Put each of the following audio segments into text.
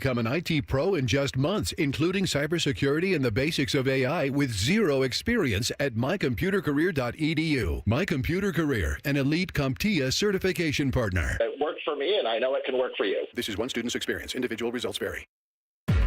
Become an IT pro in just months, including cybersecurity and the basics of AI with zero experience at mycomputercareer.edu. My Computer Career, an elite CompTIA certification partner. It worked for me, and I know it can work for you. This is one student's experience. Individual results vary.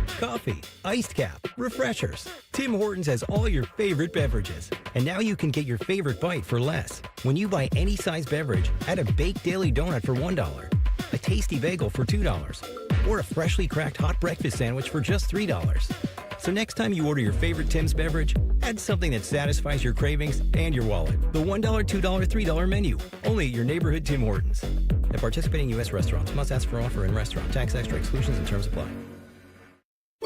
Coffee, iced cap, refreshers. Tim Hortons has all your favorite beverages. And now you can get your favorite bite for less. When you buy any size beverage, add a baked daily donut for $1, a tasty bagel for $2, or a freshly cracked hot breakfast sandwich for just $3. So next time you order your favorite Tim's beverage, add something that satisfies your cravings and your wallet. The $1, $2, $3 menu. Only at your neighborhood Tim Hortons. At participating U.S. restaurants, must ask for offer in restaurant. Tax extra exclusions and terms apply.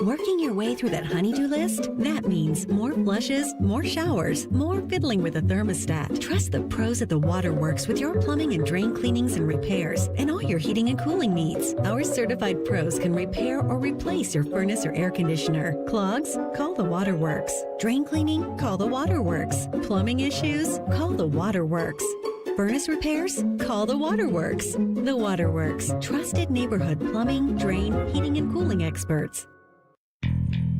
Working your way through that honey-do list? That means more flushes, more showers, more fiddling with a thermostat. Trust the pros at the Waterworks with your plumbing and drain cleanings and repairs and all your heating and cooling needs. Our certified pros can repair or replace your furnace or air conditioner. Clogs? Call the Waterworks. Drain cleaning? Call the Waterworks. Plumbing issues? Call the Waterworks. Furnace repairs? Call the Waterworks. The Waterworks. Trusted neighborhood plumbing, drain, heating, and cooling experts.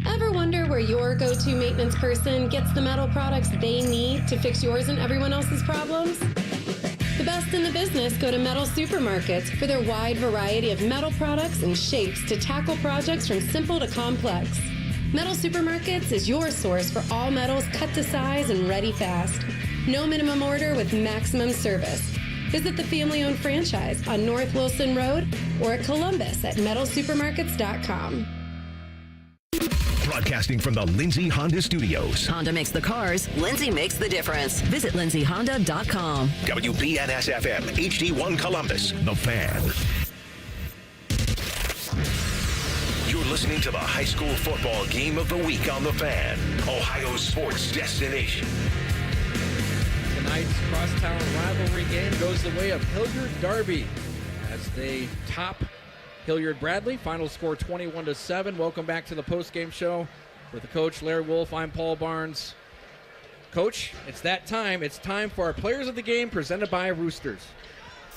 Ever wonder where your go-to maintenance person gets the metal products they need to fix yours and everyone else's problems? The best in the business go to Metal Supermarkets for their wide variety of metal products and shapes to tackle projects from simple to complex. Metal Supermarkets is your source for all metals cut to size and ready fast. No minimum order with maximum service. Visit the family-owned franchise on North Wilson Road or at Columbus at metalsupermarkets.com. Broadcasting from the Lindsay Honda Studios. Honda makes the cars. Lindsay makes the difference. Visit lindsayhonda.com. WBNS-FM, HD1 Columbus, The Fan. You're listening to the high school football game of the week on The Fan, Ohio's sports destination. Tonight's crosstown rivalry game goes the way of Hilliard Darby as they top Hilliard Bradley. Final score 21-7. Welcome back to the post-game show with the coach, Larry Wolf. I'm Paul Barnes. Coach, it's that time. It's time for our Players of the Game presented by Roosters.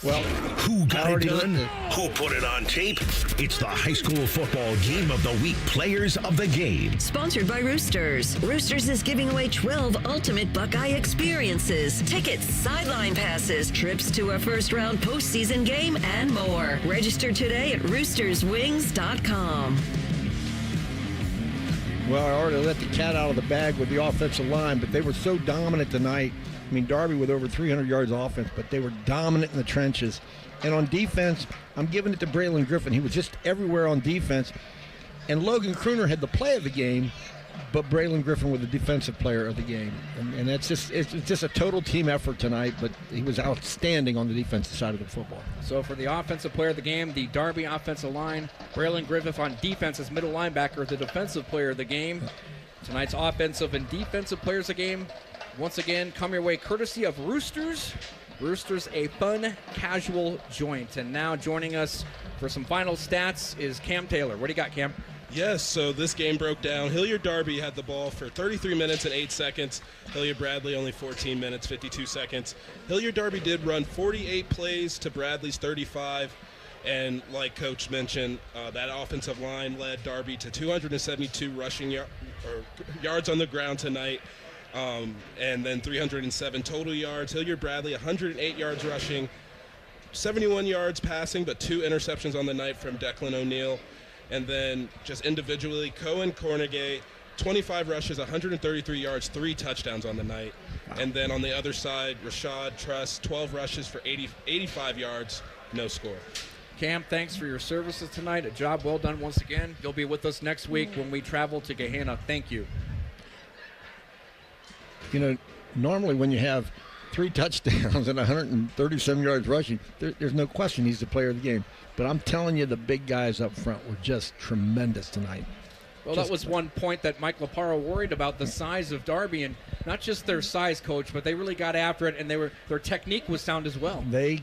Well, who got it done? Who put it on tape? It's the high school football game of the week Players of the Game. Sponsored by Roosters. Roosters is giving away 12 ultimate Buckeye experiences, tickets, sideline passes, trips to a first-round postseason game, and more. Register today at roosterswings.com. Well, I already let the cat out of the bag with the offensive line, but they were so dominant tonight. I mean, Darby with over 300 yards offense, but they were dominant in the trenches. And on defense, I'm giving it to Braylon Griffin. He was just everywhere on defense. And Logan Crooner had the play of the game, but Braylon Griffin was the defensive player of the game. And it's just a total team effort tonight, but he was outstanding on the defensive side of the football. So for the offensive player of the game, the Darby offensive line, Braylon Griffin on defense as middle linebacker, the defensive player of the game. Tonight's offensive and defensive players of the game, once again, come your way courtesy of Roosters. Roosters, a fun, casual joint. And now joining us for some final stats is Cam Taylor. What do you got, Cam? Yes, so this game broke down. Hilliard Darby had the ball for 33 minutes and 8 seconds. Hilliard Bradley only 14 minutes, 52 seconds. Hilliard Darby did run 48 plays to Bradley's 35. And like Coach mentioned, that offensive line led Darby to 272 rushing yards on the ground tonight. And then 307 total yards. Hilliard Bradley, 108 yards rushing, 71 yards passing, but 2 interceptions on the night from Declan O'Neal. And then just individually, Cohen Cornegay, 25 rushes, 133 yards, 3 touchdowns on the night. Wow. And then on the other side, Rashad Truss, 12 rushes for 85 yards, no score. Cam, thanks for your services tonight. A job well done once again. You'll be with us next week when we travel to Gahanna. Thank you. You know, normally when you have 3 touchdowns and 137 yards rushing, there's no question he's the player of the game. But I'm telling you, the big guys up front were just tremendous tonight. Well, that was one point that Mike Laparo worried about, the size of Darby, and not just their size, Coach, but they really got after it, and their technique was sound as well. They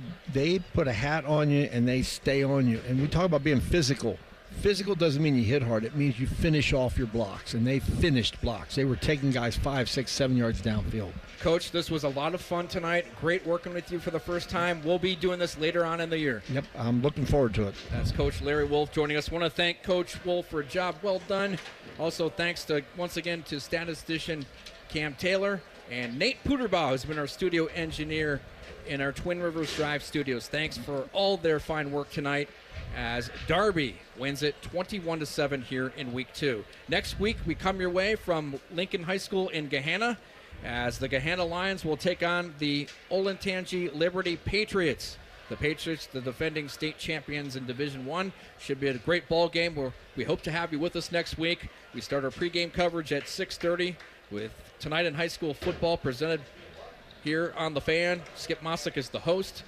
put a hat on you, and they stay on you. And we talk about being physical Physical doesn't mean you hit hard. It means you finish off your blocks, and they finished blocks. They were taking guys 5, 6, 7 yards downfield. Coach, this was a lot of fun tonight. Great working with you for the first time. We'll be doing this later on in the year. Yep, I'm looking forward to it. That's Coach Larry Wolf joining us. I want to thank Coach Wolf for a job well done. Also, thanks once again to statistician Cam Taylor and Nate Puderbaugh, who's been our studio engineer in our Twin Rivers Drive studios. Thanks for all their fine work tonight as Darby wins it 21-7 here in week 2. Next week, we come your way from Lincoln High School in Gahanna as the Gahanna Lions will take on the Olentangy Liberty Patriots. The Patriots, the defending state champions in Division I. Should be a great ball game. We hope to have you with us next week. We start our pregame coverage at 6:30 with Tonight in High School Football presented here on The Fan. Skip Mossick is the host.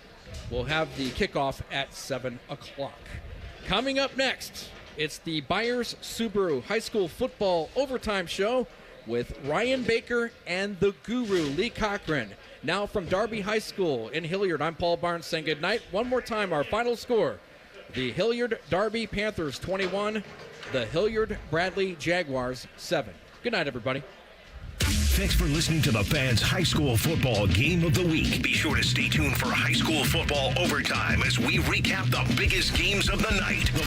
We'll have the kickoff at 7 o'clock. Coming up next, it's the Byers Subaru High School Football Overtime Show with Ryan Baker and the Guru, Lee Cochran. Now from Darby High School in Hilliard, I'm Paul Barnes saying good night. One more time, our final score. The Hilliard-Darby Panthers 21, the Hilliard-Bradley Jaguars 7. Good night, everybody. Thanks for listening to the Fans High School Football Game of the Week. Be sure to stay tuned for High School Football Overtime as we recap the biggest games of the night.